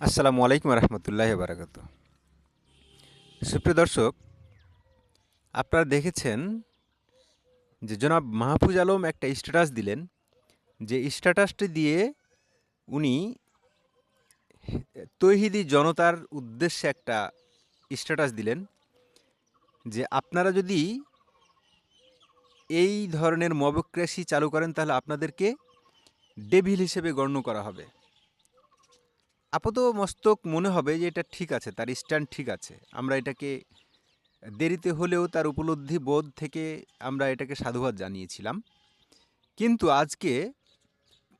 আসসালামু আলাইকুম রহমতুল্লাহ বারাকাত। সুপ্রিয় দর্শক, আপনারা দেখেছেন যে জনাব মাহফুজ আলম একটা স্ট্যাটাস দিলেন, যে স্ট্যাটাসটি দিয়ে উনি তৌহিদি জনতার উদ্দেশ্যে একটা স্ট্যাটাস দিলেন যে আপনারা যদি এই ধরনের মবক্রেসি চালু করেন তাহলে আপনাদেরকে ডেভিল হিসেবে গণ্য করা হবে। আপাত মস্তক মনে হবে যে এটা ঠিক আছে, তার স্ট্যান্ড ঠিক আছে, আমরা এটাকে দেরিতে হলেও তার উপলব্ধি বোধ থেকে আমরা এটাকে সাধুবাদ জানিয়েছিলাম। কিন্তু আজকে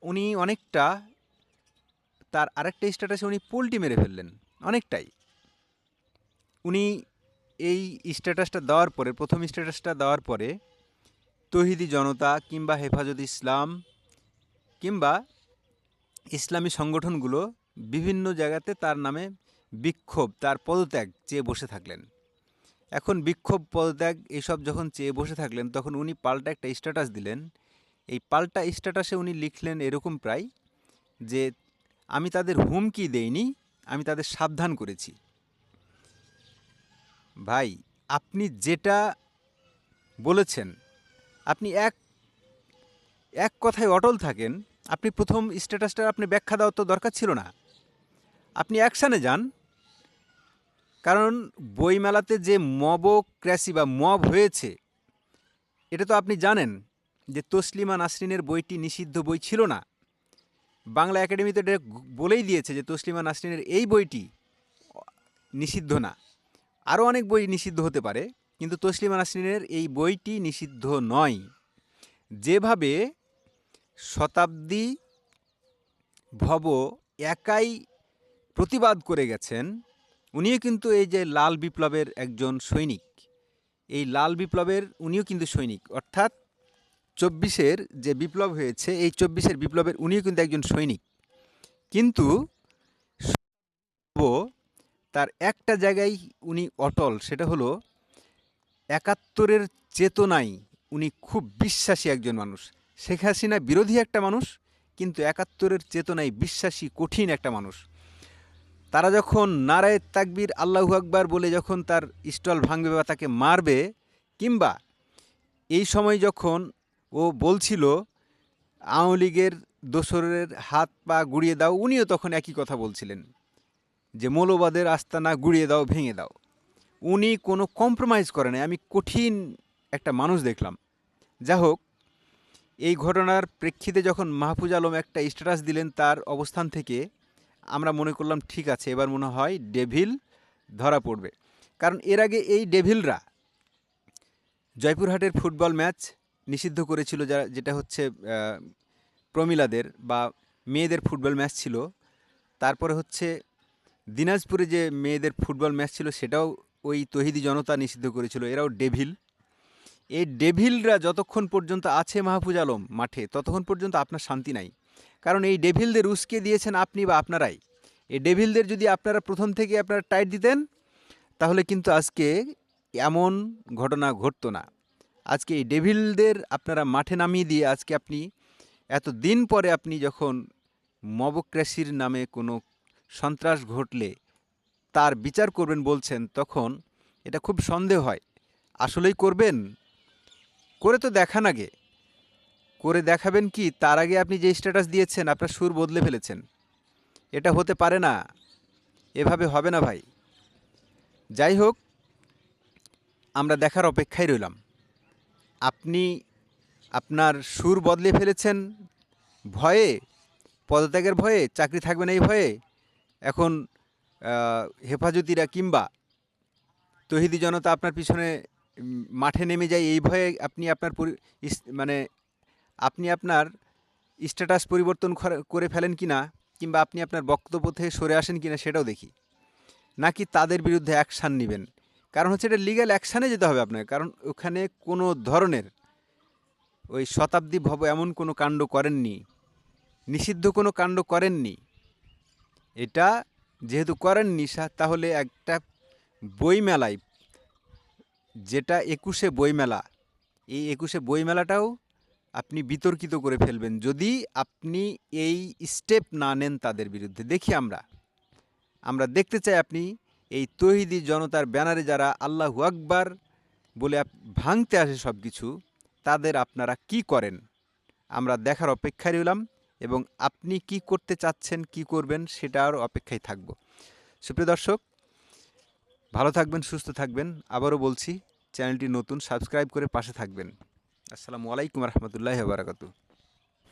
উনি অনেকটা তার আরেকটা স্ট্যাটাসে উনি পোল্টি মেরে ফেললেন অনেকটাই। উনি এই স্ট্যাটাসটা দেওয়ার পরে, প্রথম স্ট্যাটাসটা দেওয়ার পরে তৌহিদি জনতা কিংবা হেফাজত ইসলাম কিংবা ইসলামী সংগঠনগুলো বিভিন্ন জায়গাতে তার নামে বিক্ষোভ, তার পদত্যাগ চেয়ে বসে থাকলেন। এখন বিক্ষোভ, পদত্যাগ এইসব যখন চেয়ে বসে থাকলেন, তখন উনি পাল্টা একটা স্ট্যাটাস দিলেন। এই পাল্টা স্ট্যাটাসে উনি লিখলেন এরকম প্রায় যে আমি তাদের হুমকি দেইনি, আমি তাদের সাবধান করেছি। ভাই, আপনি যেটা বলেছেন, আপনি এক এক কথায় অটল থাকেন। আপনি প্রথম স্ট্যাটাসটা আপনি ব্যাখ্যা দেওয়ার তো দরকার ছিল না, আপনি অ্যাকশানে যান। কারণ বইমেলাতে যে মবক্র্যাসি বা মব হয়েছে, এটা তো আপনি জানেন যে তসলিমা নাসরিনের বইটি নিষিদ্ধ বই ছিল না। বাংলা একাডেমি তো এটা বলেই দিয়েছে যে তসলিমা নাসরিনের এই বইটি নিষিদ্ধ না। আরও অনেক বই নিষিদ্ধ হতে পারে, কিন্তু তসলিমা নাসরিনের এই বইটি নিষিদ্ধ নয়। যেভাবে শতাব্দী ভব একাই প্রতিবাদ করে গেছেন, উনিও কিন্তু এই যে লাল বিপ্লবের একজন সৈনিক, এই লাল বিপ্লবের উনিও কিন্তু সৈনিক, অর্থাৎ ২৪-এর যে বিপ্লব হয়েছে, এই ২৪-এর বিপ্লবের উনিও কিন্তু একজন সৈনিক। কিন্তু তার একটা জায়গায় উনি অটল, সেটা হলো ৭১-এর চেতনায় উনি খুব বিশ্বাসী একজন মানুষ। শেখ হাসিনা বিরোধী একটা মানুষ, কিন্তু ৭১-এর চেতনায় বিশ্বাসী কঠিন একটা মানুষ। তারা যখন নারায়ে তাকবীর আল্লাহু আকবার বলে যখন তার স্টল ভাঙবে বা তাকে মারবে, কিংবা এই সময় যখন ও বলছিল আওয়ামী লীগের দোসরের হাত পা গুড়িয়ে দাও, উনিও তখন একই কথা বলছিলেন যে মৌলবাদের আস্তানা গুড়িয়ে দাও, ভেঙে দাও। উনি কোনো কম্প্রোমাইজ করে নাই। আমি কঠিন একটা মানুষ দেখলাম। যা হোক, এই ঘটনার প্রেক্ষিতে যখন মাহফুজ আলম একটা স্ট্যাটাস দিলেন তার অবস্থান থেকে, আমরা মনে করলাম ঠিক আছে, এবার মনে হয় ডেভিল ধরা পড়বে। কারণ এর আগে এই ডেভিলরা জয়পুরহাটের ফুটবল ম্যাচ নিষিদ্ধ করেছিল, যেটা হচ্ছে প্রমিলাদের বা মেয়েদের ফুটবল ম্যাচ ছিল। তারপরে হচ্ছে দিনাজপুরে যে মেয়েদের ফুটবল ম্যাচ ছিল, সেটাও ওই তৌহিদি জনতা নিষিদ্ধ করেছিল। এরাও ডেভিল। এই ডেভিলরা যতক্ষণ পর্যন্ত আছে মাহফুজ আলম মাঠে, ততক্ষণ পর্যন্ত আপনার শান্তি নাই। কারণ এই ডেভিলদের উস্কে দিয়েছেন আপনি বা আপনারাই। এই ডেভিলদের যদি আপনারা প্রথম থেকে আপনারা টাইট দিতেন, তাহলে কিন্তু আজকে এমন ঘটনা ঘটতো না। আজকে এই ডেভিলদের আপনারা মাঠে নামিয়ে দিয়ে আজকে আপনি এত দিন পরে আপনি যখন মবক্রেসির নামে কোনো সন্ত্রাস ঘটলে তার বিচার করবেন বলছেন, তখন এটা খুব সন্দেহ হয়। আসলেই করবেন? করে তো দেখান আগে। করে দেখাবেন কি, তার আগে আপনি যে স্ট্যাটাস দিয়েছেন আপনার সুর বদলে ফেলেছেন। এটা হতে পারে না, এভাবে হবে না ভাই। যাই হোক, আমরা দেখার অপেক্ষায় রইলাম। আপনি আপনার সুর বদলে ফেলেছেন ভয়ে, পদত্যাগের ভয়ে, চাকরি থাকবে না এই ভয়ে। এখন হেফাজতিরা কিংবা তৌহিদি জনতা আপনার পিছনে মাঠে নেমে যায় এই ভয়ে আপনি আপনার মানে আপনি আপনার স্ট্যাটাস পরিবর্তন করে ফেলেন কিনা, কিংবা আপনি আপনার বক্তব্য থেকে সরে আসেন কিনা সেটাও দেখি। নাকি তাদের বিরুদ্ধে অ্যাকশান নেবেন। কারণ হচ্ছে এটা লিগ্যাল অ্যাকশানে যেতে হবে আপনাকে। কারণ ওখানে কোনো ধরনের ওই শতাব্দী ভব এমন কোনো কাণ্ড করেননি, নিষিদ্ধ কোনো কাণ্ড করেননি। এটা যেহেতু করেননি, তাহলে একটা বইমেলায়, যেটা ২১শে বইমেলা, এই ২১শে বইমেলাটাও আপনি বিতর্কিত করে ফেলবেন যদি আপনি এই স্টেপ না নেন তাদের বিরুদ্ধে। দেখি আমরা আমরা দেখতে চাই আপনি এই তৌহিদি জনতার ব্যানারে যারা আল্লাহু আকবার বলে ভাঙতে আসে সব কিছু, তাদের আপনারা কি করেন? আমরা দেখার অপেক্ষায় রইলাম এবং আপনি কি করতে চাচ্ছেন, কি করবেন সেটার অপেক্ষায় থাকব। সুপ্রিয় দর্শক, ভালো থাকবেন, সুস্থ থাকবেন। আবারও বলছি, চ্যানেলটি নতুন, সাবস্ক্রাইব করে পাশে থাকবেন। আসসালামু আলাইকুম রহমতুল্লাহি ওয়া বারাকাতুহু।